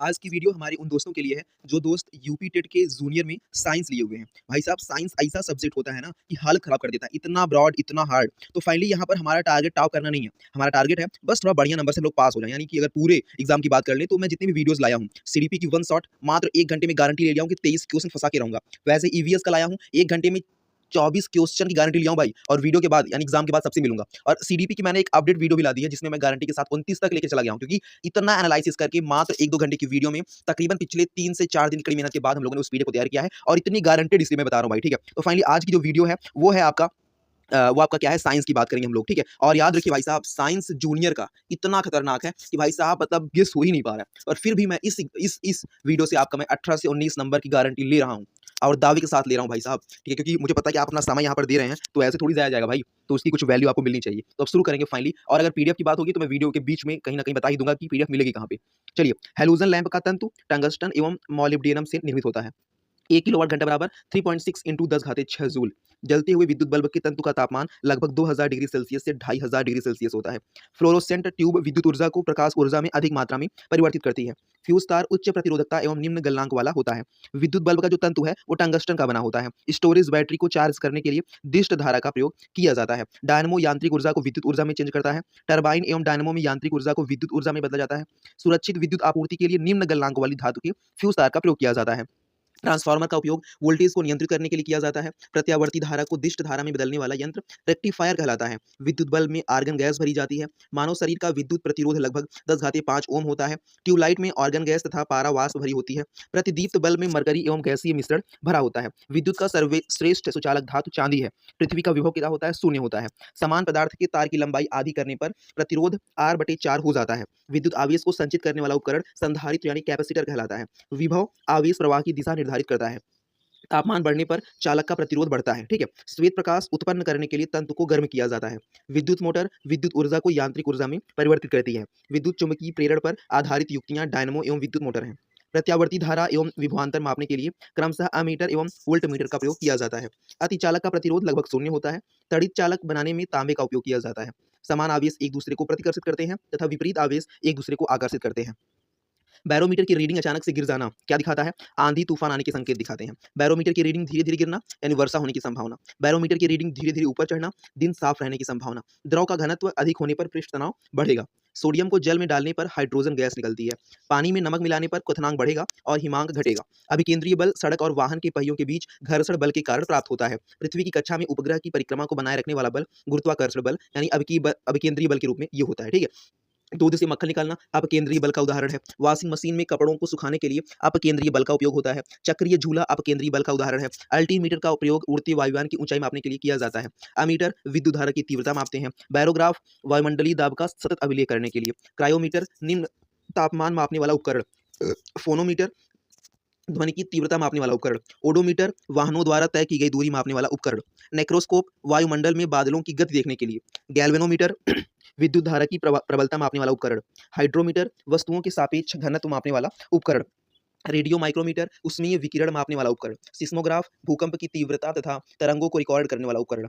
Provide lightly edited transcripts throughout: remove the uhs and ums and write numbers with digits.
आज की वीडियो हमारे उन दोस्तों के लिए है जो दोस्त यूपी टेट के जूनियर में साइंस लिए हुए हैं। भाई साहब साइंस ऐसा सब्जेक्ट होता है ना कि हालत खराब कर देता है, इतना ब्रॉड इतना हार्ड। तो फाइनली यहाँ पर हमारा टारगेट टॉप करना नहीं है, हमारा टारगेट है बस थोड़ा बढ़िया नंबर से लोग पास हो जाए। यानी कि अगर पूरे एग्जाम की बात कर ले तो मैं जितने भी वीडियोस लाया हूँ सीडीपी की वन शॉट मात्र 1 घंटे में गारंटी ले लिया हूँ कि 23 क्वेश्चन फंसा के रहूंगा। वैसे ईवीएस का लाया हूँ 1 घंटे में 24 क्वेश्चन की गारंटी लिया हूँ भाई, और वीडियो के बाद यानी एग्जाम के बाद सबसे मिलूंगा। और सीडीपी की मैंने एक अपडेट वीडियो भी ला दी है जिसमें मैं गारंटी के साथ 29 तक लेके चला गया हूँ, क्योंकि इतना एनालिसिस करके मात्र 1-2 घंटे की वीडियो में तकरीबन पिछले 3 से 4 दिन की कड़ी मेहनत के बाद हम लोगों ने उस वीडियो को तैयार किया है, और इतनी गारंटेड इसलिए मैं बता रहा हूँ भाई। ठीक है, तो फाइनली आज की जो वीडियो है वो है आपका वो आपका क्या है, साइंस की बात करेंगे हम लोग। ठीक है, और याद रखिए भाई साहब साइंस जूनियर का इतना खतरनाक है कि भाई साहब मतलब गेस हो ही नहीं पा रहा है, और फिर भी मैं इस वीडियो से आपका मैं 18 से 19 नंबर की गारंटी ले रहा हूँ, और दावे के साथ ले रहा हूँ भाई साहब। ठीक है, क्योंकि मुझे पता है कि आप अपना समय यहाँ पर दे रहे हैं तो ऐसे थोड़ी जाया जाएगा भाई, तो उसकी कुछ वैल्यू आपको मिलनी चाहिए। तो अब शुरू करेंगे फाइनली, और अगर पीडीएफ की बात होगी तो मैं वीडियो के बीच में कहीं ना कहीं बता ही दूंगा कि पीडीएफ मिलेगी कहाँ पे। चलिए, हेलोजन लैंप का तंतु टंगस्टन एवं मोलिब्डेनम से निर्मित होता है। 1 किलोवाट घंटा बराबर 3.6 इंटू 10 घाते 6 जूल। जलते हुए विद्युत बल्ब के तंतु का तापमान लगभग 2000 डिग्री सेल्सियस से 2500 डिग्री सेल्सियस होता है। फ्लोरोसेंट ट्यूब विद्युत ऊर्जा को प्रकाश ऊर्जा में अधिक मात्रा में परिवर्तित करती है। फ्यूज तार उच्च प्रतिरोधकता एवं निम्न गलनांक वाला होता है। विद्युत बल्ब का जो तंतु है वो टंगस्टन का बना होता है। स्टोरेज बैटरी को चार्ज करने के लिए दिष्ट धारा का प्रयोग किया जाता है। डायनमो यांत्रिक ऊर्जा को विद्युत ऊर्जा में चेंज करता है। टरबाइन एवं डायनमो में यांत्रिक ऊर्जा को विद्युत ऊर्जा में बदला जाता है। सुरक्षित विद्युत आपूर्ति के लिए निम्न गलनांक वाली धातु के फ्यूज तार का प्रयोग किया जाता है। ट्रांसफार्मर का उपयोग वोल्टेज को नियंत्रित करने के लिए किया जाता है। प्रत्यावर्ती धारा को दिष्ट धारा में बदलने वाला यंत्र रेक्टिफायर कहलाता है। विद्युत बल्ब में आर्गन गैस भरी जाती है। मानव शरीर का विद्युत प्रतिरोध लगभग 10 घाते 5 ओम होता है। ट्यूबलाइट में आर्गन गैस तथा पारा वाष्प भरी होती है। प्रतिदीप्त बल्ब में मरकरी एवं गैसीय मिश्रण भरा होता है। विद्युत का सर्वश्रेष्ठ सुचालक धातु चांदी है। पृथ्वी का विभव क्या होता है, शून्य होता है। समान पदार्थ के तार की लंबाई आधी करने पर प्रतिरोध R/4 हो जाता है। विद्युत आवेश को संचित करने वाला उपकरण संधारित्र यानी कैपेसिटर कहलाता है। विभव आवेश प्रवाह की दिशा निर्धारित करता है। तापमान बढ़ने पर चालक का प्रतिरोध बढ़ता है। ठीक है, श्वेत प्रकाश उत्पन्न करने के लिए तंतु को गर्म किया जाता है। विद्युत मोटर विद्युत ऊर्जा को यांत्रिक ऊर्जा में परिवर्तित करती है। विद्युत चुम्बकीय प्रेरण पर आधारित युक्तियां डायनमो एवं विद्युत मोटर हैं। प्रत्यावर्ती धारा एवं विभवांतर मापने के लिए क्रमशः अमीटर एवं वोल्ट मीटर का प्रयोग किया जाता है। अतिचालक का प्रतिरोध लगभग शून्य होता है। तड़ित चालक बनाने में तांबे का उपयोग किया जाता है। समान आवेश एक दूसरे को प्रतिकर्षित करते हैं तथा विपरीत आवेश एक दूसरे को आकर्षित करते हैं। बैरोमीटर की रीडिंग अचानक से गिर जाना क्या दिखाता है, आंधी तूफान आने के संकेत दिखाते हैं। बैरोमीटर की रीडिंग धीरे धीरे गिरना यानी वर्षा होने की संभावना। बैरोमीटर की रीडिंग धीरे धीरे ऊपर चढ़ना, दिन साफ रहने की संभावना। द्रव का घनत्व अधिक होने पर पृष्ठ तनाव बढ़ेगा। सोडियम को जल में डालने पर हाइड्रोजन गैस निकलती है। पानी में नमक मिलाने पर क्वथनांक बढ़ेगा और हिमांक घटेगा। अभिकेंद्रीय बल सड़क और वाहन के पहियों के बीच घर्षण बल के कारण प्राप्त होता है। पृथ्वी की कक्षा में उपग्रह की परिक्रमा को बनाए रखने वाला बल गुरुत्वाकर्षण बल यानी अभिकेंद्रीय बल के रूप में ये होता है। ठीक है, दूध से मक्खन निकालना अपकेंद्रीय बल का उदाहरण है। वॉशिंग मशीन में कपड़ों को सुखाने के लिए अपकेंद्रीय बल का उपयोग होता है। चक्रीय झूला अपकेंद्रीय बल का उदाहरण है। अल्टीमीटर का उपयोग उड़ते वायुयान की ऊंचाई मापने के लिए किया जाता है। अमीटर विद्युत धारा की तीव्रता मापते हैं। बैरोग्राफ वायुमंडलीय दाब का सतत अभिलेख करने के लिए। क्रायोमीटर निम्न तापमान मापने वाला उपकरण। फोनोमीटर ध्वनि की तीव्रता मापने वाला उपकरण। ओडोमीटर वाहनों द्वारा तय की गई दूरी मापने वाला उपकरण। नेक्रोस्कोप वायुमंडल में बादलों की गति देखने के लिए। गैल्वेनोमीटर विद्युत धारा की प्रबलता मापने वाला उपकरण। हाइड्रोमीटर वस्तुओं के सापेक्ष घनत्व मापने वाला उपकरण। रेडियो माइक्रोमीटर उष्मीय विकिरण मापने वाला उपकरण। सिस्मोग्राफ भूकंप की तीव्रता तथा तरंगों को रिकॉर्ड करने वाला उपकरण।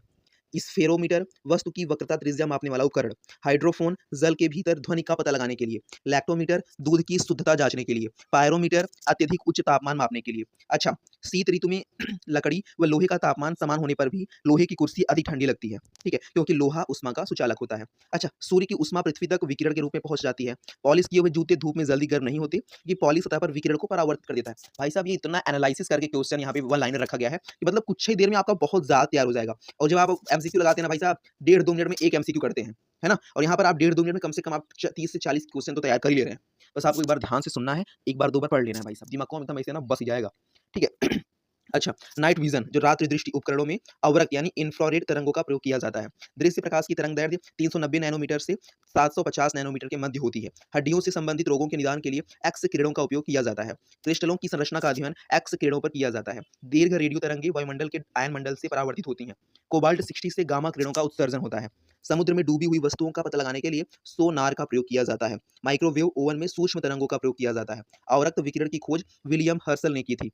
स्फेरोमीटर वस्तु की वक्रता त्रिज्या मापने वाला उपकरण। हाइड्रोफोन जल के भीतर ध्वनि का पता लगाने के लिए। लैक्टोमीटर दूध की शुद्धता जांचने के लिए। पायरोमीटर अत्यधिक उच्च तापमान मापने के लिए। अच्छा, शीत ऋतु में लकड़ी व लोहे का तापमान समान होने पर भी लोहे की कुर्सी अधिक ठंडी लगती है। ठीक है, क्योंकि लोहा उष्मा का सुचालक होता है। अच्छा, सूर्य की उष्मा पृथ्वी तक विकिरण के रूप में पहुंच जाती है। पॉलिश किए हुए जूते धूप में जल्दी गर्म नहीं होते, ये पॉलिश सतह पर विकिरण को परावर्तित कर देता है। भाई साहब ये इतना एनालिसिस करके क्वेश्चन यहाँ पे वन लाइनर रखा गया है कि मतलब कुछ ही देर में आपका बहुत ज्यादा तैयार हो जाएगा। और जब आप एमसीक्यू लगाते हैं ना भाई साहब, 1.5-2 मिनट में एक एमसीक्यू करते हैं, है ना, और यहाँ पर आप 1.5-2 मिनट में कम से कम आप 30 से 40 क्वेश्चन तो तैयार कर ही ले रहे हैं। बस आपको एक बार ध्यान से सुनना है, एक बार 2 बार पढ़ लेना है भाई साहब, दिमाग को एकदम ऐसे ना बस ही जाएगा। ठीक है। अच्छा, नाइट विजन जो रात्रि दृष्टि उपकरणों में अवरक यानी इंफ्रारेड तरंगों का प्रयोग किया जाता है। दृश्य प्रकाश की तरंग दैर्ध्य 390 नैनोमीटर से 750 नैनोमीटर के मध्य होती है। हड्डियों से संबंधित रोगों के निदान के लिए एक्स किरणों का उपयोग किया जाता है। क्रिस्टलों की संरचना का अध्ययन एक्स किरणों पर किया जाता है। दीर्घ रेडियो तरंगे वायुमंडल के आयन मंडल से परावर्तित होती हैं। कोबाल्ट 60 से गामा किरणों का उत्सर्जन होता है। समुद्र में डूबी हुई वस्तुओं का पता लगाने के लिए सोनार का प्रयोग किया जाता है। माइक्रोवेव ओवन में सूक्ष्म तरंगों का प्रयोग किया जाता है। अवरक्त विकिरण की खोज विलियम हर्सल ने की थी।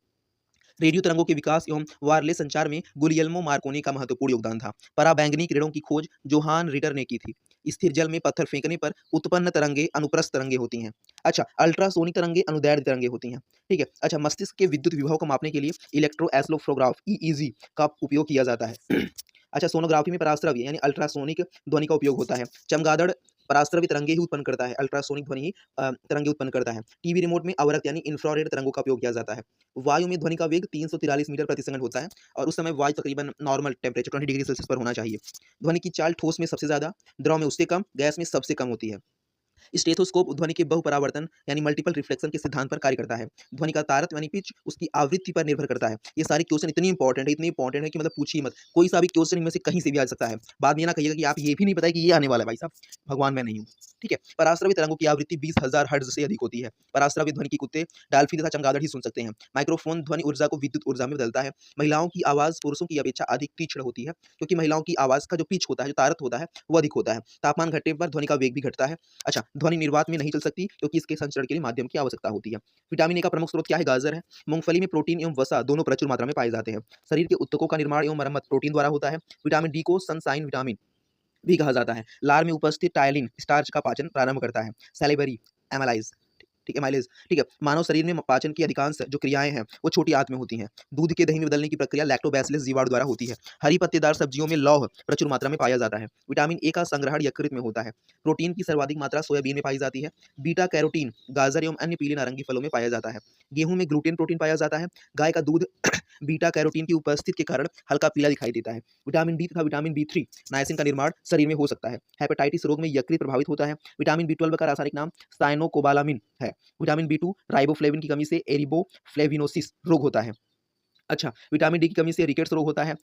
रेडियो तरंगों के विकास एवं वायरलेस संचार में गुलियल्मो मार्कोनी का महत्वपूर्ण योगदान था। पराबैंगनी किरणों की खोज जोहान रिटर ने की थी। स्थिर जल में पत्थर फेंकने पर उत्पन्न तरंगे अनुप्रस्थ तरंगे होती हैं। अच्छा, अल्ट्रासोनिक तरंगे अनुदैर्ध्य तरंगे होती हैं। ठीक है। अच्छा, मस्तिष्क के विद्युत विभव को मापने के लिए इलेक्ट्रोएन्सेफलोग्राफ ईईजी का उपयोग किया जाता है। अच्छा, सोनोग्राफी में पराश्रव्य यानी अल्ट्रासोनिक ध्वनि का उपयोग होता है। चमगादड़ पराश्रव्य तरंगे ही उत्पन्न करता है, अल्ट्रासोनिक ध्वनि ही तरंगे उत्पन्न करता है। टीवी रिमोट में अवरक्त यानी इंफ्रारेड तरंगों का उपयोग किया जाता है। वायु में ध्वनि का वेग 343 मीटर प्रति सेकंड होता है और उस समय वायु तकरीबन नॉर्मल टेम्परेचर 20 डिग्री सेल्सियस पर होना चाहिए। ध्वनि की चाल ठोस में सबसे ज़्यादा, द्रव में उससे कम, गैस में सबसे कम होती है। स्टेथोस्कोप ध्वनि के बहुपरावर्तन यानी मल्टीपल रिफ्लेक्शन के सिद्धांत पर कार्य करता है। ध्वनि का तारतम्य यानी पिच उसकी आवृत्ति पर निर्भर करता है। ये सारे क्वेश्चन इतने इंपॉर्टेंट है कि मतलब पूछिए मत। कोई सा भी क्वेश्चन इनमें से कहीं से भी आ सकता है। बाद में ये ना कहिएगा कि आप ये भी नहीं पता है कि ये आने वाला है। भाई साहब, भगवान मैं नहीं हूँ। ठीक है। पराश्रव्य तरंगों की आवृत्ति 20,000 हर्ट्ज से अधिक होती है। पराश्रव्य ध्वनि की कुत्ते, डाल्फिन तथा चमगादड़ ही सुन सकते हैं। माइक्रोफोन ध्वनि ऊर्जा को विद्युत ऊर्जा में बदलता है। महिलाओं की आवाज़ पुरुषों की अपेक्षा अधिक तीक्ष्ण होती है, क्योंकि महिलाओं की आवाज़ का जो पिच होता है, जो तारत होता है, वो अधिक होता है। तापमान घटने पर ध्वनि का वेग भी घटता है। अच्छा, ध्वनि निर्वात में नहीं चल सकती क्योंकि इसके संचरण के लिए माध्यम की आवश्यकता होती है। विटामिन ए का प्रमुख स्रोत क्या है? गाजर है। मूंगफली में प्रोटीन एवं वसा दोनों प्रचुर मात्रा में पाए जाते हैं। शरीर के ऊतकों का निर्माण एवं मरम्मत प्रोटीन द्वारा होता है। विटामिन डी को सनशाइन विटामिन भी कहा जाता है। लार में उपस्थित टायलिन स्टार्च का पाचन प्रारंभ करता है। सैलिवरी एमाइलेज, ठीक है, एमाइलेज, ठीक है। मानव शरीर में पाचन की अधिकांश जो क्रियाएं हैं वो छोटी आंत में होती हैं। दूध के दही में बदलने की प्रक्रिया लैक्टोबैसिलस जीवाणु द्वारा होती है। हरी पत्तेदार सब्जियों में लौह प्रचुर मात्रा में पाया जाता है। विटामिन ए का संग्रहण यकृत में होता है। प्रोटीन की सर्वाधिक मात्रा सोयाबीन में पाई जाती है। बीटा कैरोटीन गाजर एवं अन्य पीले नारंगी फलों में पाया जाता है। गेहूं में ग्लूटेन प्रोटीन पाया जाता है। गाय का दूध बीटा कैरोटीन की उपस्थिति के कारण हल्का पीला दिखाई देता है। विटामिन डी तथा विटामिन बी3 नायसिन का निर्माण शरीर में हो सकता है। हेपेटाइटिस रोग में यकृत प्रभावित होता है। विटामिन बी12 का रासायनिक नाम साइनोकोबालामिन है। विटामिन बी2 राइबोफ्लेविन की कमी से एरिबोफ्लेविनोसिस रोग होता है। अच्छा, विटामिन डी की कमी से रिकेट्स रोग होता है।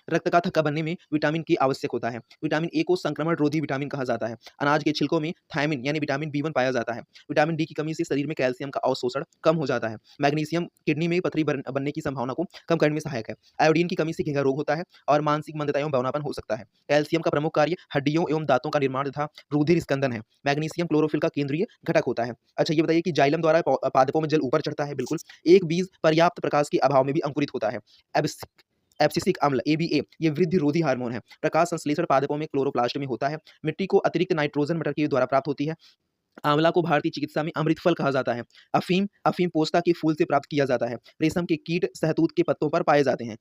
रक्त का थक्का बनने में विटामिन के आवश्यक होता है। विटामिन ए को संक्रमण रोधी विटामिन कहा जाता है। अनाज के छिलकों में थायमिन यानी विटामिन बी1 पाया जाता है। विटामिन डी की कमी से शरीर में कैल्शियम का अवशोषण कम हो जाता है। मैग्नीशियम किडनी में पथरी बनने की संभावना को कम करने में सहायक है। आयोडीन की कमी से घेंघा रोग होता है और मानसिक मंदता एवं बौनापन हो सकता है। कैल्शियम का प्रमुख कार्य हड्डियों एवं दांतों का निर्माण तथा रुधिर स्कंदन है। मैग्नीशियम क्लोरोफिल का केंद्रीय घटक होता है। अच्छा, ये बताइए कि जाइलम द्वारा पादपों में जल ऊपर चढ़ता है। बिल्कुल। एक बीज पर्याप्त प्रकाश के अभाव में भी अंकुरित होता है। एब्सिसिक अम्ल एबीए ये वृद्धि रोधी हार्मोन है। प्रकाश संश्लेषण पादपों में क्लोरोप्लास्ट में होता है। मिट्टी को अतिरिक्त नाइट्रोजन मटर के द्वारा प्राप्त होती है। आंवला को भारतीय चिकित्सा में अमृत फल कहा जाता है। अफीम अफीम पोस्ता के फूल से प्राप्त किया जाता है। रेशम के कीट शहतूत के पत्तों पर पाए जाते हैं।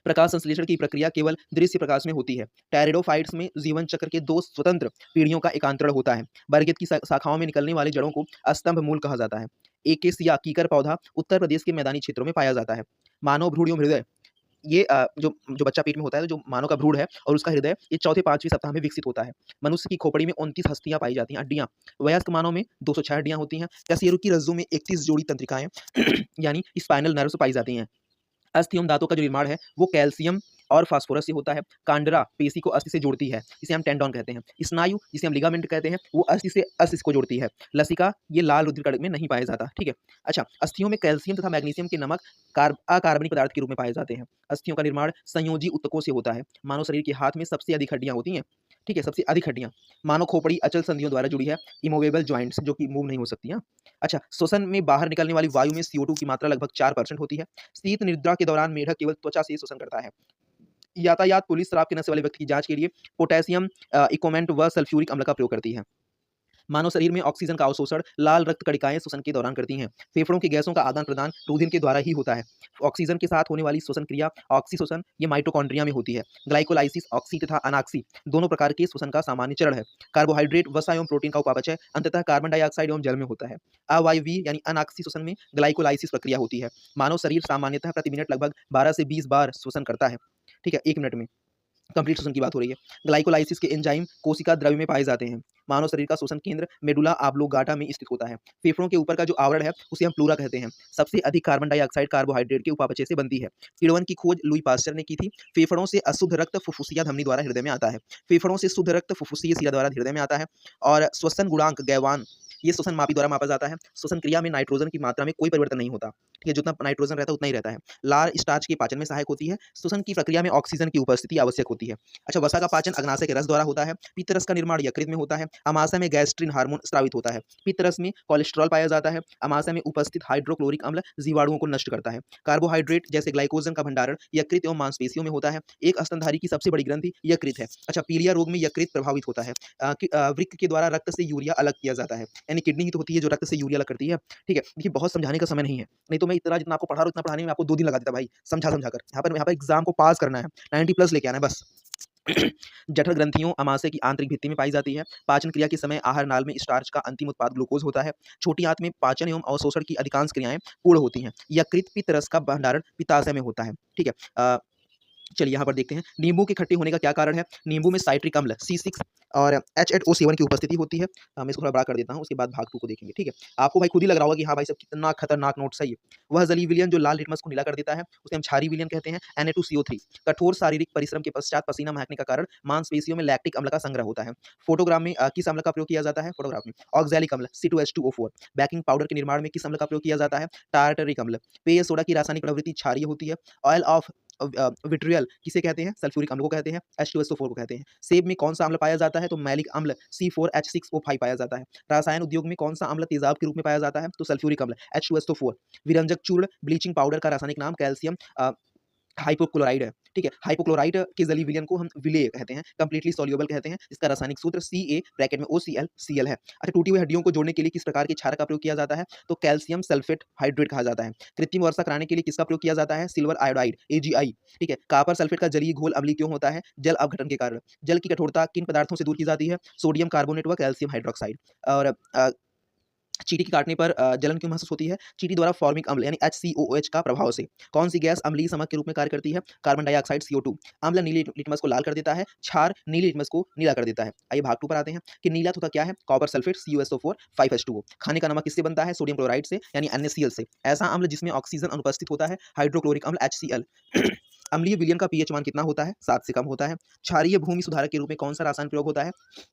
प्रकाश संश्लेषण की प्रक्रिया केवल दृश्य प्रकाश में होती है। टेरिडोफाइट्स में जीवन चक्र के दो स्वतंत्र पीढ़ियों का एकांतरण होता है। बरगद की शाखाओं में निकलने वाली जड़ों को स्तंभ मूल कहा जाता है। एकेसिया कीकर पौधा उत्तर प्रदेश के मैदानी क्षेत्रों में पाया जाता है। मानव भ्रूण एवं हृदय, ये जो जो बच्चा पेट में होता है, जो मानव का भ्रूण है और उसका हृदय, ये चौथे पांचवें सप्ताह में विकसित होता है। मनुष्य की खोपड़ी में 29 हस्तियां पाई जाती हैं, हड्डियां। वयस्क मानव में 206 हड्डियां होती हैं। कशेरुकी की रज्जु में 31 जोड़ी तंत्रिकाएं यानी स्पाइनल नर्व्स पाई जाती हैं। अस्थि एवं दांतों का जो निर्माण है वो कैल्शियम और फास्फोरस से होता है। कांडरा पेशी को अस्थि से जोड़ती है, इसे हम टेंडोन कहते हैं। स्नायु जिसे हम लिगामेंट कहते हैं, वो अस्थि से अस्थिस को जोड़ती है। लसिका ये लाल रुधिर कण में नहीं पाया जाता। ठीक है। अच्छा, अस्थियों में कैल्शियम तथा मैग्नीशियम के नमक अकार्बनिक पदार्थ के रूप में पाए जाते हैं। अस्थियों का निर्माण संयोजी ऊतकों से होता है। मानव शरीर के हाथ में सबसे अधिक हड्डियां होती हैं। ठीक है, सबसे अधिक हड्डियां। मानव खोपड़ी अचल संधियों द्वारा जुड़ी है, इमोवेबल जॉइंट्स जो कि मूव नहीं हो सकती हैं। अच्छा, श्वसन में बाहर निकलने वाली वायु में CO2 की मात्रा लगभग 4% होती है। शीत निद्रा के दौरान मेढक केवल त्वचा से श्वसन करता है। यातायात पुलिस शराब के नशे वाले व्यक्ति की जांच के लिए पोटेशियम इकोमेंट व सल्फ्यूरिक अम्ल का प्रयोग करती है। मानव शरीर में ऑक्सीजन का अवशोषण लाल रक्त कणिकाएं श्वसन के दौरान करती हैं। फेफड़ों की गैसों का आदान प्रदान रुधिर के द्वारा ही होता है। ऑक्सीजन के साथ होने वाली श्वसन क्रिया ऑक्सीश्वसन ये माइटोकॉन्ड्रिया में होती है। ग्लाइकोलाइसिस ऑक्सी तथा अनाक्सी दोनों प्रकार के श्वसन का सामान्य चरण है। कार्बोहाइड्रेट वसा एवं प्रोटीन का उपापचय अंततः कार्बन डाइऑक्साइड एवं जल में होता है। अवायवीय यानी अनाक्सी श्वसन में ग्लाइकोलाइसिस प्रक्रिया होती है। मानव शरीर सामान्यतः प्रति मिनट लगभग 12 से 20 बार श्वसन करता है। ठीक है, 1 मिनट में कंप्लीट श्वसन की बात हो रही है। ग्लाइकोलाइसिस के एंजाइम कोशिका द्रव्य में पाए जाते हैं। मानव शरीर का श्वसन केंद्र मेडुला ऑब्लोगाटा में स्थित होता है। फेफड़ों के ऊपर का जो आवरण है उसे हम प्लूरा कहते हैं। सबसे अधिक कार्बन डाइऑक्साइड कार्बोहाइड्रेट के उपापचय से बनती है। किण्वन की खोज लुई पास्चर ने की थी। फेफड़ों से अशुद्ध रक्त फुफ्फुसिया धमनी द्वारा हृदय में आता है। फेफड़ों से शुद्ध रक्त फुफ्फुसिया शिरा द्वारा हृदय में आता है। और श्वसन गुणांक गैवान ये श्वसन मापी द्वारा मापा जाता है। श्वसन क्रिया में नाइट्रोजन की मात्रा में कोई परिवर्तन नहीं होता, ठीक है, जितना नाइट्रोजन रहता है उतना ही रहता है। लार स्टार्च के पाचन में सहायक होती है। श्वसन की प्रक्रिया में ऑक्सीजन की उपस्थिति आवश्यक होती है। अच्छा, वसा का पाचन अग्नाशय के रस द्वारा होता है। पित्त रस का निर्माण यकृत में होता है। अमाशय में गैस्ट्रिन हार्मोन स्रावित होता है। पित्त रस में कोलेस्ट्रॉल पाया जाता है। अमाशय में उपस्थित हाइड्रोक्लोरिक अम्ल जीवाणुओं को नष्ट करता है। कार्बोहाइड्रेट जैसे ग्लाइकोजन का भंडारण यकृत एवं मांसपेशियों में होता है। एक स्तनधारी की सबसे बड़ी ग्रंथि यकृत है। अच्छा, पीलिया रोग में यकृत प्रभावित होता है। वृक्क के द्वारा रक्त से यूरिया अलग किया जाता है, यानी किडनी ही तो होती है जो रक्त से यूरिया अलग करती है, ठीक है। देखिए, बहुत समझाने का समय नहीं है, नहीं तो मैं इतना जितना आपको पढ़ा रहा हूँ उतना पढ़ाने में आपको 2 दिन लगा देता भाई, समझा-समझा कर। यहाँ पर एग्ज़ाम को पास करना है, 90 प्लस लेके आना है बस। जठर ग्रंथियों अमाशय की आंतरिक भित्ति में पाई जाती है। पाचन क्रिया के समय आहार नाल में स्टार्च का अंतिम उत्पाद ग्लूकोज होता है। छोटी आंत में पाचन एवं अवशोषण की अधिकांश क्रियाएं पूर्ण होती हैं। यकृत पित्त रस का भंडारण पित्ताशय में होता है, ठीक है। चलिए यहाँ पर देखते हैं नींबू के खट्टे होने का क्या कारण है। नींबू में साइट्रिक अम्ल C6 और H8O7 की उपस्थिति होती है। मैं इसको थोड़ा बड़ा कर देता हूँ, उसके बाद भाग 2 को देखेंगे, ठीक है। आपको भाई खुद ही लग रहा होगा कि हाँ भाई साहब कितना खतरनाक नोट्स है ये। वह जलीय विलयन जो लाल लिटमस को नीला कर देता है उसे हम क्षारीय विलयन कहते हैं। Na2CO3 कठोर शारीरिक परिश्रम के पश्चात पसीना महकने का कारण मांसपेशियों में लैक्टिक अम्ल का संग्रह होता है। फोटोग्राम में किस अम्ल का प्रयोग किया जाता है। फोटोग्राफ में ऑक्सैलिक अम्ल C2H2O4। बेकिंग पाउडर के निर्माण में किस अम्ल का प्रयोग किया जाता है। टार्टरिक अम्ल। पेय सोडा की रासायनिक प्रवृत्ति क्षारीय होती है। ऑयल ऑफ विट्रियल किसे कहते हैं। सल्फ्यूरिक अम्ल को कहते हैं। H2SO4 को कहते हैं। सेब में कौन सा अम्ल पाया जाता है तो मैलिक अम्ल C4H6O5 पाया जाता है। रसायन उद्योग में कौन सा अम्ल तेजाब के रूप में पाया जाता है तो सल्फ्यूरिक अम्ल H2SO4। विरंजक चूर्ण ब्लीचिंग पाउडर का रासायनिक नाम कैल्शियम हाइपोक्लोराइड है, ठीक है। हाइपोक्लोराइड के जलीय विलयन को हम विलेय कहते हैं, कंप्लीटली सॉल्युबल कहते हैं। इसका रासायनिक सूत्र Ca ब्रैकेट में OCl है। अच्छा, टूटी हुई हड्डियों को जोड़ने के लिए किस प्रकार के क्षार का प्रयोग किया जाता है तो कैल्शियम सल्फेट हाइड्रेट कहा जाता है। कृत्रिम वर्षा कराने के लिए किसका प्रयोग किया जाता है सिल्वर आयोडाइड AgI, ठीक है। कॉपर सल्फेट का जलीय घोल अम्लीय क्यों होता है जल अपघटन के कारण। जल की कठोरता किन पदार्थों से दूर की जाती है सोडियम कार्बोनेट व कैल्शियम हाइड्रोक्साइड। और चींटी के काटने पर जलन क्यों महसूस होती है चींटी द्वारा फॉर्मिक अम्ल यानी HCOOH का प्रभाव से। कौन सी गैस अम्लीय समक के रूप में कार्य करती है कार्बन डाइऑक्साइड CO2। अम्ल नीली लिटमस को लाल कर देता है। क्षार नीली लिटमस को नीला कर देता है। आइए भाग 2 पर आते हैं कि नीला तथा क्या है कॉपर सल्फेट CuSO4 5H2O। खाने का नमक किससे बनता है सोडियम क्लोराइड से यानी NaCl से। ऐसा अम्ल जिसमें ऑक्सीजन अनुपस्थित होता है हाइड्रोक्लोरिक अम्ल HCl। अम्लीय विलयन का पीएच मान कितना होता है 7 से कम होता है। क्षारीय भूमि सुधारक के रूप में कौन सा रासायन प्रयोग होता है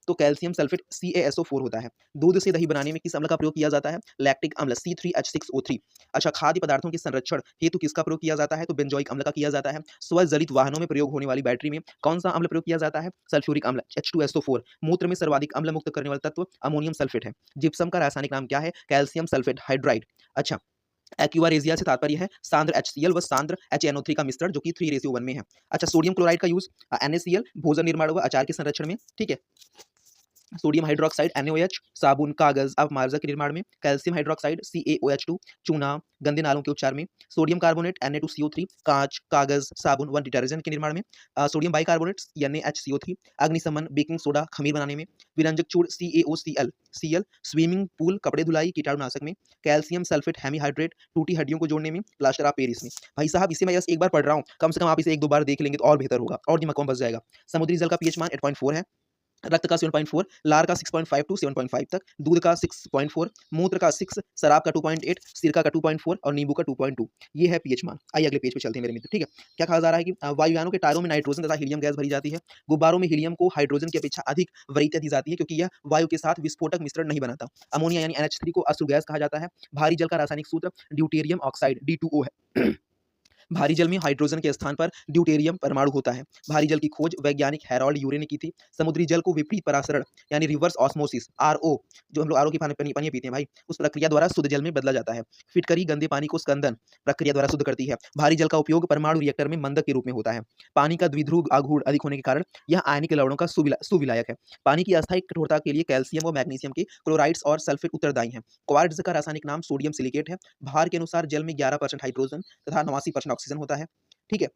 तो कैल्शियम सल्फेट CaSO4 होता है। दूध से दही बनाने में किस अम्ल का प्रयोग किया जाता है लैक्टिक अम्ल C3H6O3। अच्छा, खाद्य पदार्थों के संरक्षण हेतु किसका प्रयोग किया जाता है तो बेंजोइक अम्ल का किया जाता है। स्वजलित वाहनों में प्रयोग होने वाली बैटरी में कौन सा अम्ल प्रयोग किया जाता है सल्फ्यूरिक अम्ल H2SO4। मूत्र में सर्वाधिक अम्ल मुक्त करने वाला तत्व अमोनियम सल्फेट है। जिप्सम का रासायनिक नाम क्या है कैल्शियम सल्फेट हाइड्राइड। अच्छा, एक्युआरेजिया से तात्पर्य है सांद्र HCl व सांद्र HNO3 का मिश्रण जो कि 3:1 में है। अच्छा, सोडियम क्लोराइड का यूज NaCl भोजन निर्माण व अचार के संरक्षण में, ठीक है। सोडियम हाइड्रोक्साइड NaOH साबुन कागज अपमार्जक के निर्माण में। कैल्शियम हाइड्रोक्साइड CaOH2 चूना गंदे नालों के उपचार में। सोडियम कार्बोनेट Na2CO3 कांच कागज साबुन व डिटर्जेंट के निर्माण में। सोडियम बाइकार्बोनेट NaHCO3 अग्निशमन बेकिंग सोडा खमीर बनाने में। विरंजक चूर्ण CaOCl स्विमिंग पूल कपड़े धुलाई कीटाणुनाशक में। कैल्शियम सल्फेट हेमीहाइड्रेट टूटी हड्डियों को जोड़ने में प्लास्टर ऑफ पेरिस में। भाई साहब इसे मैं बस एक बार पढ़ रहा हूँ, कम से कम आप इसे 1-2 बार देख लेंगे तो और बेहतर होगा और दिमाग में बस जाएगा। समुद्री जल का पीएच मान 8.4 है। रक्त का 7.4 लार का 6.5 टू 7.5 तक। दूध का 6.4 मूत्र का 6 शराब का 2.8 सिरका का 2.4 और नींबू का 2.2। ये है पीएच मान। आइए अगले पेज पे चलते हैं मेरे मित्र, ठीक है। क्या कहा जा रहा है कि वायुयानों के टायरों में नाइट्रोजन तथा हीलियम गैस भरी जाती है। गुब्बारों में हीलियम को हाइड्रोजन की अपेक्षा अधिक वरीयता दी जाती है क्योंकि यह वायु के साथ विस्फोटक मिश्रण नहीं बनाता। अमोनिया यानी NH3 को अश्रु गैस कहा जाता है। भारी जल का रासायनिक सूत्र ड्यूटेरियम ऑक्साइड D2O है। भारी जल में हाइड्रोजन के स्थान पर ड्यूटेरियम परमाणु होता है। भारी जल की खोज वैज्ञानिक हैरोल्ड यूरे ने की थी। समुद्री जल को विपरीत परासरण यानी रिवर्स ऑस्मोसिस RO जो हम लोग RO की पानी पीते हैं भाई उस प्रक्रिया द्वारा शुद्ध जल में बदला जाता है। फिटकरी गंदे पानी को स्कंदन प्रक्रिया द्वारा शुद्ध करती है। भारी जल का उपयोग परमाणु रिएक्टर में मंदक के रूप में होता है। पानी का द्विध्रुव आघूर्ण अधिक होने के कारण यह आयनिक लवणों का सुविलायक है। पानी की अस्थायी कठोरता के लिए कैल्शियम व मैग्नीशियम के क्लोराइड्स और सल्फेट उत्तरदायी हैं। क्वार्ट्ज का रासायनिक नाम सोडियम सिलिकेट है। भार के अनुसार जल में 11% हाइड्रोजन तथा 89% ऑक्सीजन होता है, ठीक है।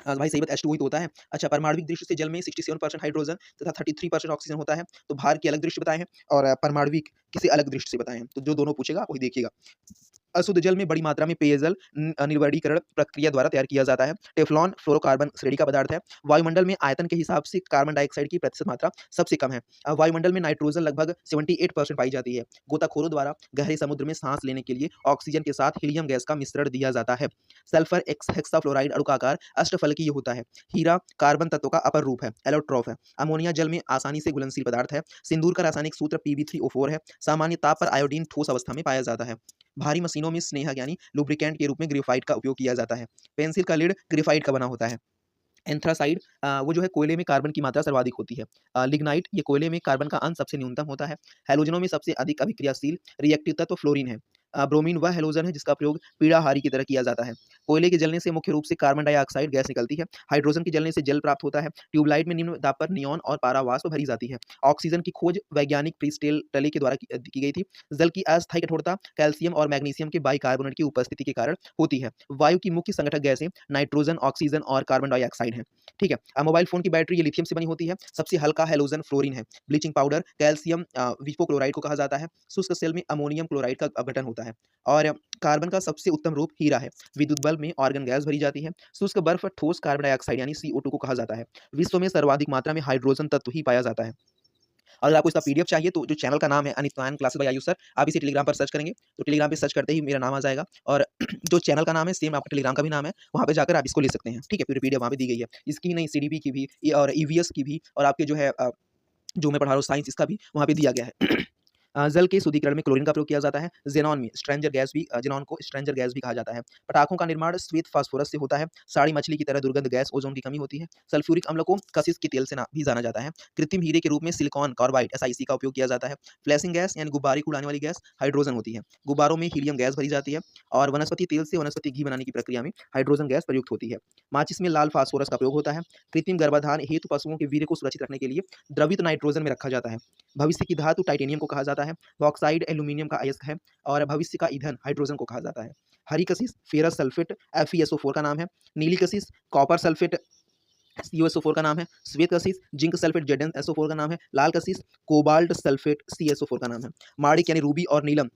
भाई सही बात H2O ही तो होता है। अच्छा, परमाणविक दृष्टि से जल में 67% हाइड्रोजन तथा 33% ऑक्सीजन होता है। तो भार की अलग दृष्टि बताए हैं और परमाणविक किसी अलग दृष्टि से बताए हैं। तो जो दोनों पूछेगा वही देखिएगा। अशुद्ध जल में बड़ी मात्रा में पेयजल निर्वरीकरण प्रक्रिया द्वारा तैयार किया जाता है। टेफ्लॉन फ्लोरोकार्बन श्रेणी का पदार्थ है। वायुमंडल में आयतन के हिसाब से कार्बन डाइऑक्साइड की प्रतिशत मात्रा सबसे कम है। वायुमंडल में नाइट्रोजन लगभग 78% पाई जाती है। गोताखोरों द्वारा गहरे समुद्र में सांस लेने के लिए ऑक्सीजन के साथ हीलियम गैस का मिश्रण दिया जाता है। सल्फर हेक्साफ्लोराइड अणु का आकार अष्टफलकीय होता है। हीरा कार्बन तत्व का अपर रूप है, एलोट्रॉफ है। अमोनिया जल में आसानी से घुलनशील पदार्थ है। सिंदूर का रासायनिक सूत्र Pb3O4 है। सामान्य ताप पर आयोडीन ठोस अवस्था में पाया जाता है। भारी मशीनों में स्नेहक यानी लुब्रिकेंट के रूप में ग्रेफाइट का उपयोग किया जाता है। पेंसिल का लीड ग्रेफाइट का बना होता है। एंथ्रासाइड वो जो है कोयले में कार्बन की मात्रा सर्वाधिक होती है। लिग्नाइट ये कोयले में कार्बन का अंश सबसे न्यूनतम होता है। हैलोजनों में सबसे अधिक अभिक्रियाशील रिएक्टिव तत्व फ्लोरीन है। ब्रोमीन वह हैलोजन है जिसका प्रयोग पीड़ाहारी की तरह किया जाता है। कोयले के जलने से मुख्य रूप से कार्बन डाइऑक्साइड गैस निकलती है। हाइड्रोजन के जलने से जल प्राप्त होता है। ट्यूबलाइट में निम्न दाब पर नियॉन और पारा वाष्प भरी जाती है। ऑक्सीजन की खोज वैज्ञानिक प्रिस्टेल टले के द्वारा की गई थी। जल की अस्थायी कठोरता कैल्शियम और मैग्नीशियम के बाइकार्बोनेट की उपस्थिति के कारण होती है। वायु की मुख्य संगठक गैसें नाइट्रोजन, ऑक्सीजन और कार्बन डाइऑक्साइड हैं। ठीक है। मोबाइल फ़ोन की बैटरी ये लिथियम से बनी होती है। सबसे हल्का हैलोजन फ्लोरीन है। ब्लीचिंग पाउडर कैल्शियम विपोक्लोराइड को कहा जाता है। शुष्क सेल में अमोनियम क्लोराइड का अपघटन होता है। और कार्बन का सबसे उत्तम रूप हीरा है। विद्युत बल्ब में आर्गन गैस भरी जाती है। शुष्क बर्फ ठोस कार्बन डाइऑक्साइड यानी CO2 को कहा जाता है। विश्व में सर्वाधिक मात्रा में हाइड्रोजन तत्व ही पाया जाता है। अगर आपको इसका पीडीएफ चाहिए तो जो चैनल का नाम है अनित्वान क्लासेस बाय आयुष सर, आप इसे टेलीग्राम पर सर्च करेंगे तो टेलीग्राम पे सर्च करते ही मेरा नाम आ जाएगा और जो चैनल का नाम है सेम आपका टेलीग्राम का भी नाम है, वहाँ पे जाकर आप इसको ले सकते हैं। ठीक है, पूरी पीडीएफ वहाँ पे दी गई है। इसकी नहीं सीडीपी की भी और ईवीएस की भी और आपके जो है जो मैं पढ़ा रहा हूँ साइंस इसका भी वहाँ पे दिया गया है। जल के शुद्धिकरण में क्लोरीन का प्रयोग किया जाता है। ज़ेनॉन में स्ट्रेंजर गैस भी ज़ेनॉन को स्ट्रेंजर गैस भी कहा जाता है। पटाखों का निर्माण श्वेत फास्फोरस से होता है। साड़ी मछली की तरह दुर्गंध गैस ओजोन की कमी होती है। सल्फ्यूरिक अम्ल को कशिश के तेल से भी जाना जाता है। कृत्रिम हीरे के रूप में सिलिकॉन कार्बाइड SiC का उपयोग किया जाता है। फ्लैशिंग गैस यानी गुब्बारे को उड़ाने वाली गैस हाइड्रोजन होती है। गुब्बारों में हीलियम गैस भरी जाती है और वनस्पति तेल से वनस्पति घी बनाने की प्रक्रिया में हाइड्रोजन गैस प्रयुक्त होती है। माचिस में लाल फास्फोरस का प्रयोग होता है। कृत्रिम गर्भाधान हेतु पशुओं के वीर्य को सुरक्षित रखने के लिए द्रवित नाइट्रोजन में रखा जाता है। भविष्य की धातु टाइटेनियम को कहा जाता है। बॉक्साइड एल्यूमीनियम का अयस्क है और भविष्य का ईंधन हाइड्रोजन को कहा जाता है। हरी कशिश फेरस सल्फेट FeSO4 का नाम है। नीली कशिश कॉपर सल्फेट CuSO4 का नाम है। श्वेत कशिश जिंक सल्फेट ZnSO4 का नाम है। लाल कशिश कोबाल्ट सल्फेट CSO4 का नाम है। माणिक यानी रूबी और नीलम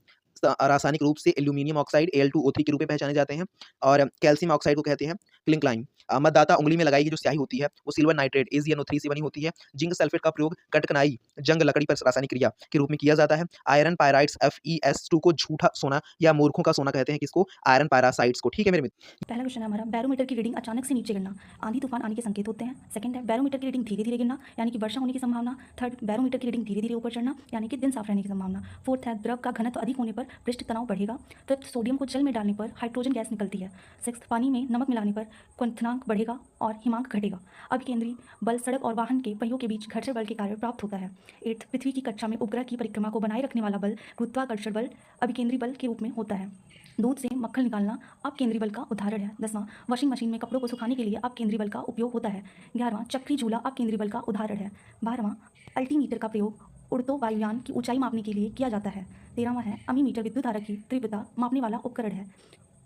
रासायनिक रूप से एल्यूमिनियम ऑक्साइड Al2O3 के रूप में पहचाने जाते हैं और कैल्शियम ऑक्साइड को कहते हैं क्लिंक्लाइन। मतदाता उंगली में लगाई गई जो स्याही होती है वो सिल्वर नाइट्रेट AgNO3 से बनी होती है। जिंक सल्फेट का प्रयोग कटकनाई जंग लकड़ी पर रासायनिक क्रिया के रूप में किया जाता है। आयरन पायराइड्स FeS2 को झूठा सोना या मूर्खों का सोना कहते हैं, किसको? आयरन पायरासाइड्स को। ठीक है मेरे मित्र। पहला क्वेश्चन है हमारा, बैरोमीटर की रीडिंग अचानक से नीचे गिरना आंधी तूफान आने के संकेत होते हैं। सेकंड है, बैरोमीटर की रीडिंग धीरे धीरे गिरना यानी कि वर्षा होने की संभावना। थर्ड, बैरोमीटर की रीडिंग धीरे धीरे ऊपर चढ़ना यानी कि दिन साफ रहने की संभावना। फोर्थ है, द्रव का घनत्व अधिक होने पर पृष्ठ तनाव बढ़ेगा। फिफ्थ, सोडियम को जल में डालने पर हाइड्रोजन गैस निकलती है। सिक्स्थ, पानी में नमक मिलाने पर क्वथनांक बढ़ेगा और हिमांक घटेगा। अभिकेंद्री बल सड़क और वाहन के पहियों के बीच घर्षण बल के कारण प्राप्त होता है। एट्थ, पृथ्वी की कक्षा में उपग्रह की परिक्रमा को बनाए रखने वाला बल गुरुत्वाकर्षण बल अभिकेंद्री बल के रूप में होता है। दूध से मक्खन निकालना अपकेंद्री बल का उदाहरण है। 10वां, वॉशिंग मशीन में कपड़ों को सुखाने के लिए अपकेंद्री बल का उपयोग होता है। 11वां, चक्री झूला अपकेंद्री बल का उदाहरण है। 12वां, अल्टीमीटर का प्रयोग उड़तो वायुयान की ऊंचाई मापने के लिए किया जाता है। 13वां है, अमीमीटर विद्युत धारा की तीव्रता मापने वाला उपकरण है।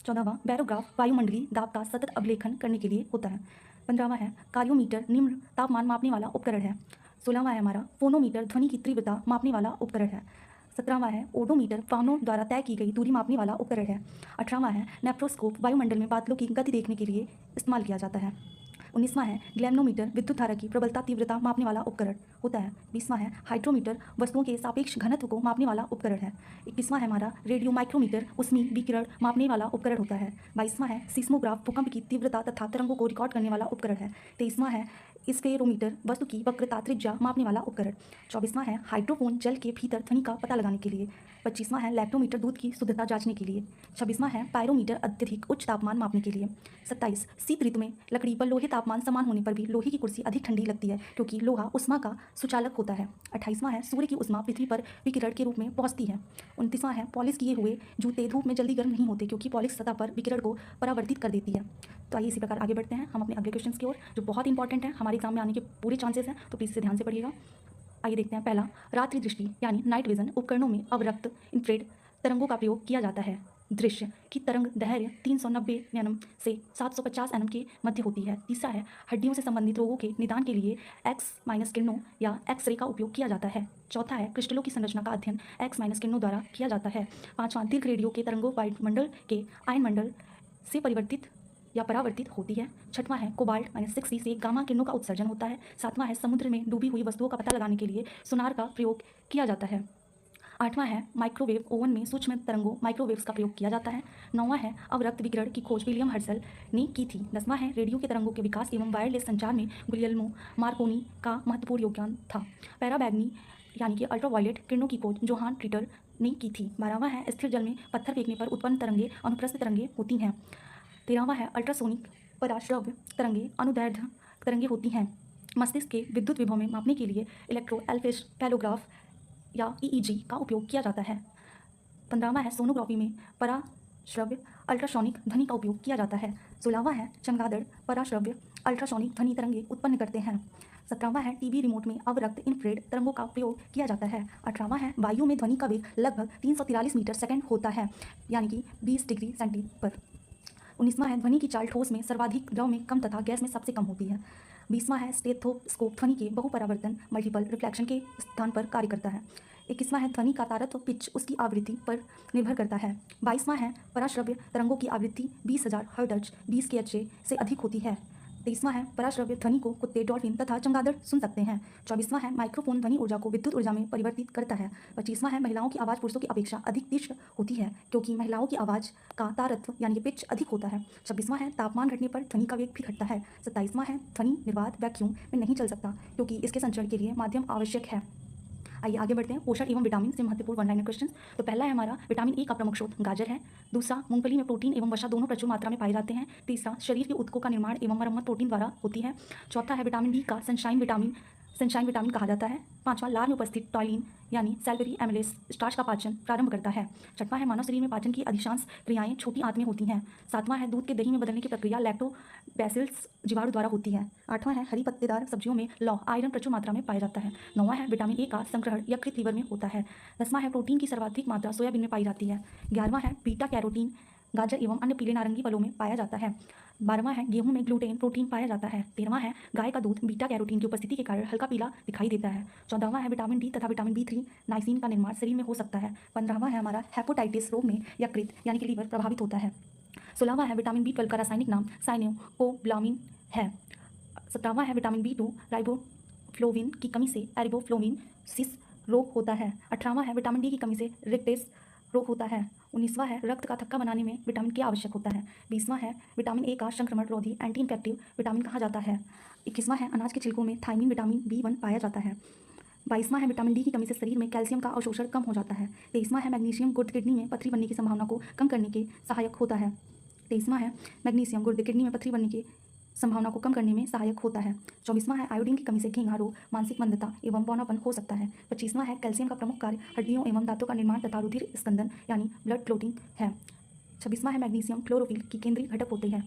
14वां, बैरोग्राफ वायुमंडलीय दाब का सतत अभिलेखन करने के लिए होता है। 15वां है, कार्योमीटर निम्न तापमान मापने वाला उपकरण है। 16वां है हमारा, फोनोमीटर ध्वनि की तीव्रता मापने वाला उपकरण है। 17वां है, ओडोमीटर वाहनों द्वारा तय की गई दूरी मापने वाला उपकरण है। 18वां है, नेफ्रोस्कोप वायुमंडल में बादलों की गति देखने के लिए इस्तेमाल किया जाता है। 19वां है, ग्लैमनोमीटर विद्युत धारा की प्रबलता तीव्रता मापने वाला उपकरण होता है। 20वां है, हाइड्रोमीटर वस्तुओं के सापेक्ष घनत्व को मापने वाला उपकरण है। 21वां है हमारा, रेडियो माइक्रोमीटर ऊष्मीय विकिरण मापने वाला उपकरण होता है। 22वां है, सीस्मोग्राफ भूकंप की तीव्रता तथा तरंगों को रिकॉर्ड करने वाला उपकरण है। 23वां है, स्फेरोमीटर वस्तु की वक्रता त्रिज्या मापने वाला उपकरण। 24वां है, हाइड्रोफोन जल के भीतर ध्वनि का पता लगाने के लिए। 25वां है, लैक्टोमीटर दूध की शुद्धता जांचने के लिए। 26वां है, पायरोमीटर अत्यधिक उच्च तापमान मापने के लिए। 27, शीत ऋतु में लकड़ी पर लोहे तापमान समान होने पर भी लोहे की कुर्सी अधिक ठंडी लगती है क्योंकि लोहा उष्मा का सुचालक होता है। 28वां है, सूर्य की उष्मा पृथ्वी पर विकिरण के रूप में पहुंचती है। 29वां है, पॉलिश किए हुए जूते धूप में जल्दी गर्म नहीं होते क्योंकि पॉलिश सतह पर विकिरण को परावर्तित कर देती है। तो आइए इसी प्रकार आगे बढ़ते हैं हम अपने अगले क्वेश्चन की ओर, जो बहुत इंपॉर्टेंट है, हमारे एग्जाम में आने के पूरे चांसेस हैं, तो प्लीज़ इसे ध्यान से पढ़िएगा। आइए देखते हैं। पहला, रात्रि दृष्टि यानी नाइट विजन उपकरणों में अवरक्त इंफ्रेड तरंगों का प्रयोग किया जाता है। दृश्य की तरंग दैर्घ्य 390 नैनम से 750 एनम के मध्य होती है। तीसरा है हड्डियों से संबंधित रोगों के निदान के लिए एक्स माइनस किरणों या एक्सरे का उपयोग किया जाता है। चौथा है क्रिस्टलों की संरचना का अध्ययन एक्स माइनस किरणों द्वारा किया जाता है। पांचवा दीर्घ रेडियो के तरंगों वायुमंडल के आयन मंडल से परिवर्तित या परावर्तित होती है। छठवां है कोबाल्ट -60 से गामा किरणों का उत्सर्जन होता है। सातवां है समुद्र में डूबी हुई वस्तुओं का पता लगाने के लिए सोनार का प्रयोग किया जाता है। आठवां है माइक्रोवेव ओवन में सूक्ष्म तरंगों माइक्रोवेव्स का प्रयोग किया जाता है। नौवां है अवरक्त विकिरण की खोज विलियम हर्सल ने की थी। 10वां है रेडियो के तरंगों के विकास एवं वायरलेस संचार में गुलियल्मो मार्कोनी का महत्वपूर्ण योगदान था। पैराबैग्नी यानी कि अल्ट्रावायलेट किरणों की खोज जोहान ट्रिटर ने की थी। 12वां है स्थिर जल में पत्थर फेंकने पर उत्पन्न तरंगे अनुप्रस्थ तरंगे होती हैं। 13वां है अल्ट्रासोनिक पराश्रव्य तरंगे अनुदैर्ध्य तरंगे होती हैं। मस्तिष्क के विद्युत विभव में मापने के लिए इलेक्ट्रोएन्सेफेलोग्राफ या ईईजी का उपयोग किया जाता है। 15वां है सोनोग्राफी में पराश्रव्य अल्ट्रासोनिक ध्वनि का उपयोग किया जाता है। 16वां है चमगादड़ पराश्रव्य अल्ट्रासोनिक ध्वनि तरंगे उत्पन्न करते हैं। 17वां है टीवी रिमोट में अवरक्त इंफ्रारेड तरंगों का प्रयोग किया जाता है। 18वां है वायु में ध्वनि का वेग लगभग 343 मीटर सेकंड होता है यानी कि 20 डिग्री सेंटीग्रेड पर। 19वां है ध्वनि की चाल ठोस में सर्वाधिक, द्रव में कम तथा गैस में सबसे कम होती है। 20वां है स्टेथोस्कोप ध्वनि के बहुपरावर्तन मल्टीपल रिफ्लेक्शन के स्थान पर कार्य करता है। 21वां है ध्वनि का तारत्व पिच उसकी आवृत्ति पर निर्भर करता है। 22वां है पराश्रव्य तरंगों की आवृत्ति 20,000 हर्ट्ज 20 kHz से अधिक होती है। 23वां है पराश्रव्य ध्वनि को कुत्ते, डॉल्फिन तथा चमगादड़ सुन सकते हैं। 24वां है माइक्रोफोन ध्वनि ऊर्जा को विद्युत ऊर्जा में परिवर्तित करता है। 25वां है महिलाओं की आवाज़ पुरुषों की अपेक्षा अधिक तीक्ष्ण होती है क्योंकि महिलाओं की आवाज़ का तारत्व यानी कि पिच अधिक होता है। 26वां है तापमान घटने पर ध्वनि का वेग भी घटता है। 27वां है ध्वनि निर्वात वैक्यूम में नहीं चल सकता क्योंकि इसके संचरण के लिए माध्यम आवश्यक है। आइए आगे बढ़ते हैं। पोषण एवं विटामिन से महत्वपूर्ण वन लाइनर क्वेश्चन। तो पहला है हमारा विटामिन ए का प्रमुख स्रोत गाजर है। दूसरा मूंगफली में प्रोटीन एवं वसा दोनों प्रचुर मात्रा में पाए जाते हैं। तीसरा शरीर के ऊतकों का निर्माण एवं मरम्मत प्रोटीन द्वारा होती है। चौथा है विटामिन डी का सनशाइन विटामिन कहा जाता है। पांचवा लार में उपस्थित टॉलिन यानी सैलरी एमिलेस स्टार्च का पाचन प्रारंभ करता है। छठवां है मानव शरीर में पाचन की अधिकांश क्रियाएं छोटी आंत में होती हैं। सातवां है दूध के दही में बदलने की प्रक्रिया लैक्टोबैसिलस जीवाणु द्वारा होती है। आठवां है हरी पत्तेदार सब्जियों में लौह आयरन प्रचुर मात्रा में पाया जाता है। नौवां है विटामिन ए का संग्रहण यकृत लीवर में होता है। 10वां है प्रोटीन की सर्वाधिक मात्रा सोयाबीन में पाई जाती है। 11वां है बीटा कैरोटीन गाजर एवं अन्य पीले नारंगी फलों में पाया जाता है। 12वां है गेहूं में ग्लूटेन प्रोटीन पाया जाता है। 13वां है गाय का दूध बीटा कैरोटीन की उपस्थिति के कारण हल्का पीला दिखाई देता है। 14वां है विटामिन डी तथा विटामिन B3 नाइसिन का निर्माण शरीर में हो सकता है। 15वां है हमारा हेपेटाइटिस रोग में यकृत यानी कि लीवर प्रभावित होता है। 16वां है विटामिन B12 का रासायनिक नाम साइनोकोब्लामिन है। 17वां है विटामिन B2 राइबोफ्लोविन की कमी से एरिबोफ्लोविन सिस रोग होता है। 18वां है विटामिन डी की कमी से रिक्टेस रोग होता है। 19वां है रक्त का थक्का बनाने में विटामिन के आवश्यक होता है। 20वां है विटामिन ए का संक्रमण रोधी एंटी इन्फेक्टिव विटामिन कहा जाता है। 21वां है अनाज के छिलकों में थायमिन विटामिन B1 पाया जाता है। 22वां है विटामिन डी की कमी से शरीर में कैल्शियम का अवशोषण कम हो जाता है। 23वां है मैग्नीशियम गुर्द किडनी में पथरी बनने की संभावना को कम करने के सहायक होता है। 23वां है मैग्नीशियम गुर्द किडनी में पथरी बनने की संभावना को कम करने में सहायक होता है। 24वां है आयोडीन की कमी से घेंघा रोग, मानसिक मंदता एवं बौनापन हो सकता है। 25वां है कैल्शियम का प्रमुख कार्य हड्डियों एवं दांतों का निर्माण तथा रुधिर स्कंदन यानी ब्लड क्लोटिंग है। 26वां है मैग्नीशियम क्लोरोफिल की केंद्रीय घटक होती है।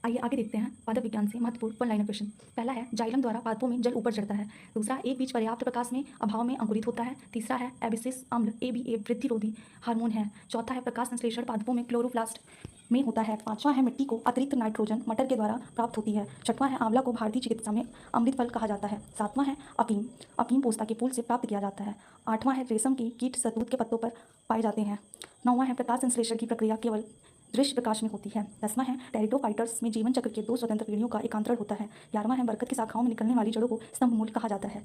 आइए आगे देखते हैं पादप विज्ञान से महत्वपूर्ण वन लाइनर क्वेश्चन। पहला है जाइलम द्वारा पादपों में जल ऊपर चढ़ता है। दूसरा एक बीज पर्याप्त प्रकाश में अभाव में अंकुरित होता है। तीसरा है एबिसिस अम्ल ABA वृद्धिरोधी हार्मोन है। चौथा है प्रकाश संश्लेषण पादपों में क्लोरोप्लास्ट में होता है। पांचवा है मिट्टी को अतिरिक्त नाइट्रोजन मटर के द्वारा प्राप्त होती है। छठवां है आंवला को भारतीय चिकित्सा में अमृत फल कहा जाता है। सातवां है अफीम पोस्ता के फूल से प्राप्त किया जाता है। आठवां है रेशम की कीट शहतूत के पत्तों पर पाए जाते हैं। नौवां है प्रकाश संश्लेषण की प्रक्रिया केवल दृश्य प्रकाश में होती है। 10वां है टेरिडोफाइटर्स में जीवन चक्र के 2 स्वतंत्र पीढ़ियों का एकांतरण होता है। 11वां है बरगद की शाखाओं में निकलने वाली जड़ों को स्तंभ मूल कहा जाता है।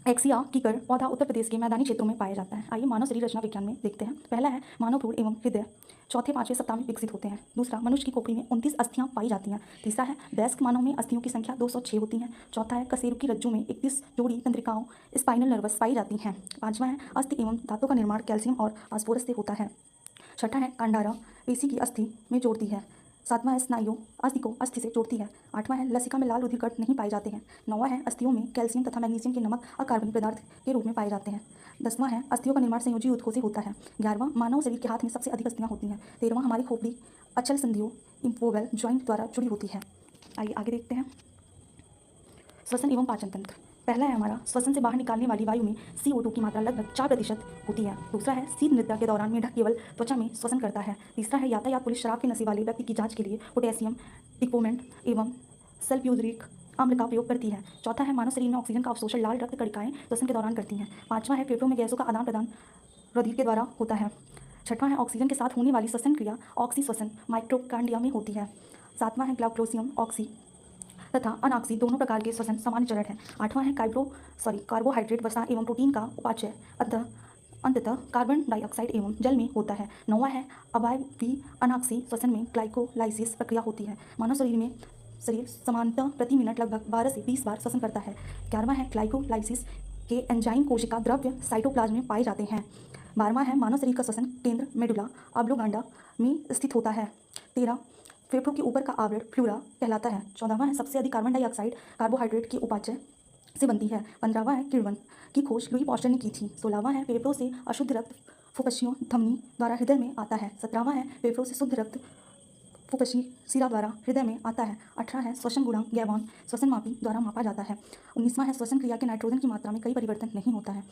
एक्सिया कीकर पौधा उत्तर प्रदेश के मैदानी क्षेत्रों में पाया जाता है। आइए मानव शरीर रचना विज्ञान में देखते हैं। पहला है मानव भ्रूण एवं हृदय चौथे पांचवें सप्ताह में विकसित होते हैं। दूसरा मनुष्य की खोपड़ी में 29 अस्थियां पाई जाती हैं। तीसरा है वयस्क मानव में अस्थियों की संख्या 206 होती है। चौथा है कशेरुकी की रज्जु में 31 जोड़ी तंत्रिकाओं स्पाइनल नर्वस पाई जाती हैं। पांचवा है अस्थि एवं दांतों का निर्माण कैल्शियम और फास्फोरस से होता है। छठा है कंडारा पेशी की अस्थि में जोड़ती है। सातवां है स्नायु अस्थि को अस्थि से जोड़ती है। आठवां है लसिका में लाल रुधिर कण नहीं पाए जाते हैं। नौवां है अस्थियों में कैल्शियम तथा मैग्नीशियम के नमक अकार्बनिक पदार्थ के रूप में पाए जाते हैं। 10वां है अस्थियों का निर्माण संयोजी ऊतकों से होता है। 11वां मानव शरीर के हाथ में सबसे अधिक अस्थियां होती हैं। 13वां हमारी खोपड़ी अचल संधियों इंफोवेल ज्वाइंट द्वारा जुड़ी होती है। आइए आगे देखते हैं श्वसन एवं पाचन तंत्र। पहला है हमारा श्वसन से बाहर निकालने वाली वायु में CO2 की मात्रा लगभग 4% होती है। दूसरा है शीत नृत्य के दौरान मेढक केवल त्वचा में श्वसन करता है। तीसरा है यातायात पुलिस शराब के नशे वाले व्यक्ति की जांच के लिए पोटेशियम डिकोमेंट एवं सल्फ्यूरिक अम्ल का प्रयोग करती है। चौथा है मानव शरीर में ऑक्सीजन का अवशोषण लाल रक्त कणिकाएं श्वसन के दौरान करती हैं। पांचवा है फेफड़ों में गैसों का आदान प्रदान रुधिर के द्वारा होता है। छठवां है ऑक्सीजन के साथ होने वाली श्वसन क्रिया ऑक्सी श्वसन माइटोकांड्रिया में होती है। सातवां है ग्लाइकोसियम ऑक्सी तथा अनऑक्सी दोनों प्रकार के श्वसन सामान्य चरण है। आठवां है कार्बोहाइड्रेट वसा एवं प्रोटीन का उपापचय अंततः कार्बन डाइऑक्साइड एवं जल में होता है। नौवां है अवायवीय अनऑक्सी श्वसन में ग्लाइकोलाइसिस प्रक्रिया होती है। मानव शरीर सामान्यतः प्रति मिनट लगभग 12 से 20 बार श्वसन करता है। 11वां है ग्लाइकोलाइसिस के एंजाइम कोशिका द्रव्य साइटोप्लाज्म में पाए जाते हैं। 12वां है मानव शरीर का श्वसन केंद्र मेडुला ऑब्लोंगाटा में स्थित होता है। 13 फेफड़ों के ऊपर का आवरण फ्लूरा कहलाता है। 14वां है सबसे अधिक कार्बन डाइऑक्साइड कार्बोहाइड्रेट के उपापचय से बनती है। 15वां है किण्वन की खोज लुई पॉस्टर ने की थी। 16वां है फेफड़ों से अशुद्ध रक्त फुफ्फुसियों धमनी द्वारा हृदय में आता है। 17वां है फेफड़ों से शुद्ध रक्त फुफ्फुसी शिरा द्वारा हृदय में आता है। 18 है श्वसन गुणांक गैवान श्वसन मापी द्वारा मापा जाता है। 19वां है श्वसन क्रिया के नाइट्रोजन की मात्रा में कई परिवर्तन नहीं होता है।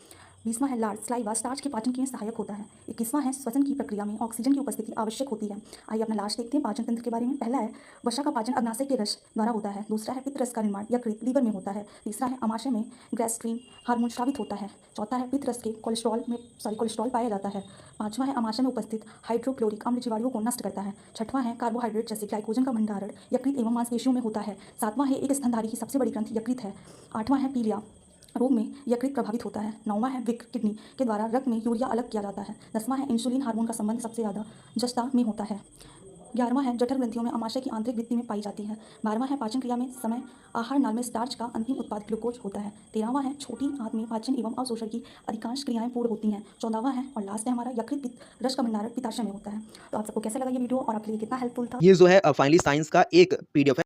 20वां है लार स्लाइवा स्टार्च के पाचन के लिए सहायक होता है। 21वां है श्वसन की प्रक्रिया में ऑक्सीजन की उपस्थिति आवश्यक होती है। आइए अपना लास्ट देखते हैं पाचन तंत्र के बारे में। पहला है वसा का पाचन अग्नाशय के रस द्वारा होता है। दूसरा है पित्त रस का निर्माण यकृत लीवर में होता है। तीसरा है अमाशय में ग्रेस्ट्रीन हार्मोन स्रावित होता है। चौथा है पित्त रस के कोलेस्ट्रॉल पाया जाता है। पांचवा है अमाशय में उपस्थित हाइड्रोक्लोरिक अम्ल जीवाणुओं को नष्ट करता है। छठवां है कार्बोहाइड्रेट जैसे ग्लाइकोजन का भंडारण यकृत एवं मांसपेशियों में होता है। सातवां है एक स्तनधारी की सबसे बड़ी ग्रंथि यकृत है। आठवां है पीलिया रोग में यकृत प्रभावित होता है। 9वां है विक किडनी के द्वारा रक्त में यूरिया अलग किया जाता है। 10वां है इंसुलिन हार्मोन का संबंध सबसे ज़्यादा जस्ता में होता है। 11वां है जठर ग्रंथियों में अमाशय की आंतरिक भित्ति में पाई जाती है। 12वां है पाचन क्रिया में समय आहार नाल में स्टार्च का अंतिम उत्पाद ग्लूकोज होता है। 13वां है छोटी आंत में पाचन एवं अवशोषण की अधिकांश क्रियाएं पूर्ण होती हैं। 14वां है और लास्ट है हमारा यकृत पित्त रस का भंडारण पित्ताशय में होता है। तो आप सबको कैसा लगा ये वीडियो और आपके लिए कितना हेल्पफुल था? ये जो है फाइनली साइंस का एक पीडीएफ है।